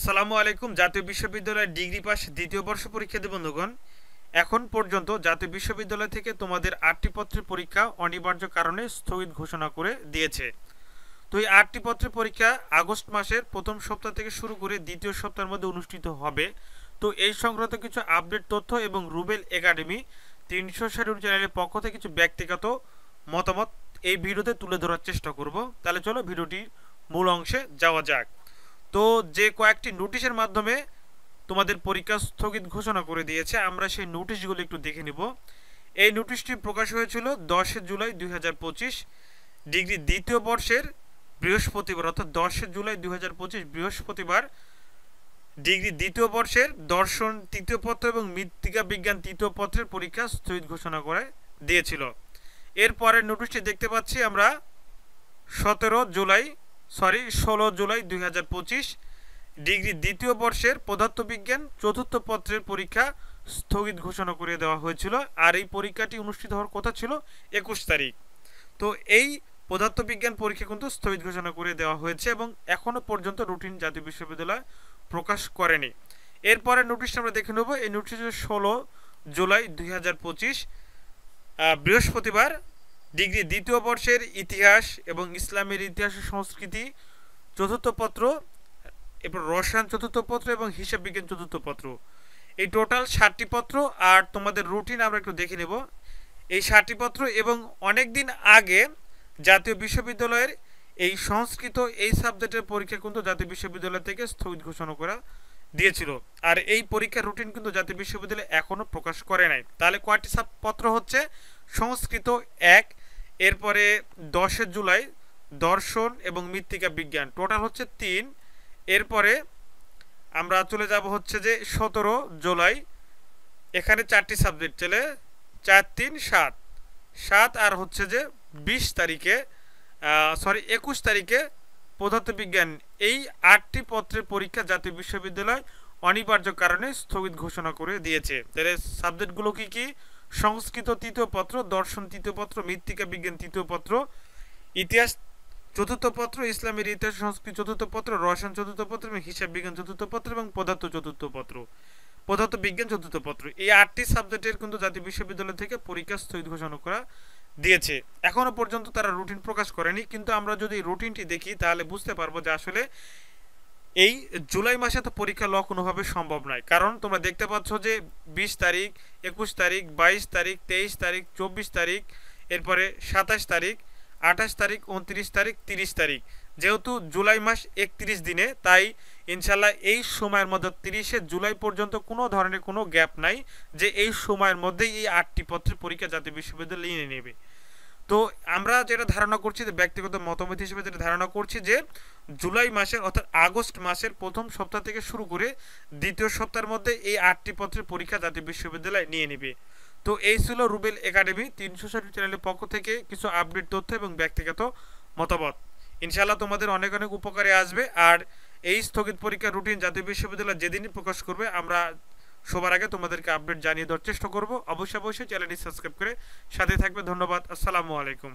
আসসালামু আলাইকুম। জাতীয় বিশ্ববিদ্যালয়ের ডিগ্রি পাস দ্বিতীয় বর্ষ পরীক্ষার্থী বন্ধুগণ, এখন পর্যন্ত জাতীয় বিশ্ববিদ্যালয় থেকে তোমাদের 8টি পত্রের পরীক্ষা অনিবার্য কারণে স্থগিত ঘোষণা করে দিয়েছে। তো এই 8টি পত্রের পরীক্ষা আগস্ট মাসের প্রথম সপ্তাহ থেকে শুরু করে দ্বিতীয় সপ্তাহের মধ্যে অনুষ্ঠিত হবে। তো এই সংক্রান্ত কিছু আপডেট তথ্য এবং রুবেল একাডেমি 360 চ্যানেলের পক্ষ থেকে কিছু ব্যক্তিগত মতামত এই ভিডিওতে তুলে ধরার চেষ্টা করব। তাহলে চলো ভিডিওটির মূল অংশে যাওয়া যাক। তো যে কয়েকটি নোটিশের মাধ্যমে তোমাদের পরীক্ষা স্থগিত ঘোষণা করে দিয়েছে, আমরা সেই নোটিশগুলো একটু দেখে নিব। এই নোটিশটি প্রকাশ হয়েছিল 10 জুলাই 2025 ডিগ্রি দ্বিতীয় বর্ষের বৃহস্পতিবার, অর্থাৎ 10 জুলাই 2025 বৃহস্পতিবার ডিগ্রি দ্বিতীয় বর্ষের দর্শন তৃতীয় পত্র এবং মৃত্তিকা বিজ্ঞান তৃতীয় পত্রের পরীক্ষা স্থগিত ঘোষণা করে দিয়েছিল। এরপরের নোটিশটি দেখতে পাচ্ছি আমরা 16 জুলাই 2025 ডিগ্রি দ্বিতীয় বর্ষের পদার্থবিজ্ঞান চতুর্থ পত্রের পরীক্ষা স্থগিত ঘোষণা করে দেওয়া হয়েছিল। আর এই পরীক্ষাটি অনুষ্ঠিত হওয়ার কথা ছিল 21 তারিখ। তো এই পদার্থবিজ্ঞান পরীক্ষা কিন্তু স্থগিত ঘোষণা করে দেওয়া হয়েছে এবং এখনও পর্যন্ত রুটিন জাতীয় বিশ্ববিদ্যালয় প্রকাশ করেনি। এরপরে নোটিশটা আমরা দেখে নেব। এই নোটিশ 16 জুলাই 2025 বৃহস্পতিবার ডিগ্রি দ্বিতীয় বর্ষের ইতিহাস এবং ইসলামের ইতিহাস ও সংস্কৃতি চতুর্থ পত্র, এরপর রসায়ন চতুর্থ পত্র এবং হিসাব বিজ্ঞান চতুর্থ পত্র, এই টোটাল 7টি পত্র। আর তোমাদের রুটিন আমরা একটু দেখে নেব। এই 7টি পত্র এবং অনেক দিন আগে জাতীয় বিশ্ববিদ্যালয়ের এই সংস্কৃত এই সাবজেক্টের পরীক্ষা কিন্তু জাতীয় বিশ্ববিদ্যালয় থেকে স্থগিত ঘোষণা করা দিয়েছিল। আর এই পরীক্ষার রুটিন কিন্তু জাতীয় বিশ্ববিদ্যালয় এখনও প্রকাশ করে নাই। তাহলে কয়টি পত্র হচ্ছে? সংস্কৃত 1, এরপরে 10 জুলাই দর্শন এবং মৃত্তিকা বিজ্ঞান টোটাল হচ্ছে 3, এরপরে আমরা চলে যাব হচ্ছে যে 17 জুলাই, এখানে 4টি সাবজেক্ট চলে 4, 3, 7 আর হচ্ছে যে 21 তারিখে পদার্থবিজ্ঞান। এই 8টি পত্রের পরীক্ষা জাতীয় বিশ্ববিদ্যালয় অনিবার্য কারণে স্থগিত ঘোষণা করে দিয়েছে। তাহলে সাবজেক্টগুলো কি কি? সংস্কৃত তৃতীয় পত্র, দর্শন তৃতীয় পত্র, মৃত্তিকা বিজ্ঞান তৃতীয় পত্র, ইতিহাস চতুর্থ পত্র, ইসলামের ইতিহাস সংস্কৃতি চতুর্থ পত্র, রসায়ন চতুর্থ পত্র এবং হিসাব বিজ্ঞান চতুর্থ পত্র এবং পদার্থ বিজ্ঞান চতুর্থ পত্র। এই 8টি সাবজেক্টের কিন্তু জাতীয় বিশ্ববিদ্যালয় থেকে পরীক্ষা স্থগিত ঘোষণা করা দিয়েছে। এখনো পর্যন্ত তারা রুটিন প্রকাশ করেনি, কিন্তু আমরা যদি রুটিনটি দেখি তাহলে বুঝতে পারবো যে আসলে এই জুলাই মাসে তো পরীক্ষা ল কোনোভাবে সম্ভব নয়। কারণ তোমরা দেখতে পাচ্ছ যে 20 তারিখ, 21 তারিখ, 22 তারিখ, 23 তারিখ, 24 তারিখ, এরপরে 27 তারিখ, 28 তারিখ, 29 তারিখ, 30 তারিখ, যেহেতু জুলাই মাস 31 দিনে, তাই ইনশাল্লাহ এই সময়ের মধ্যে 30 জুলাই পর্যন্ত কোনো ধরনের কোনো গ্যাপ নাই যে এই সময়ের মধ্যেই এই 8টি পত্রের পরীক্ষা জাতীয় বিশ্ববিদ্যালয় নিয়ে নেবে। তো আমরা যেটা ধারণা করছি, যে ব্যক্তিগত মতামত হিসেবে যেটা ধারণা করছি, যে জুলাই মাসের অর্থাৎ আগস্ট মাসের প্রথম সপ্তাহ থেকে শুরু করে দ্বিতীয় সপ্তাহের মধ্যে এই 8টি পত্রের পরীক্ষা জাতীয় বিশ্ববিদ্যালয় নিয়ে নেবে। তো এই ছিল রুবেল একাডেমি 360 চ্যানেলের পক্ষ থেকে কিছু আপডেট তথ্য এবং ব্যক্তিগত মতামত। ইনশাআল্লাহ তোমাদের অনেক অনেক উপকারে আসবে। আর এই স্থগিত পরীক্ষার রুটিন জাতীয় বিশ্ববিদ্যালয় যেদিনই প্রকাশ করবে আমরা সবার আগে তোমাদেরকে আপডেট জানিয়ে দেওয়ার চেষ্টা করব। অবশ্যই চ্যানেলটি সাবস্ক্রাইব করে সাথে থাকবে। ধন্যবাদ। আসসালামু আলাইকুম।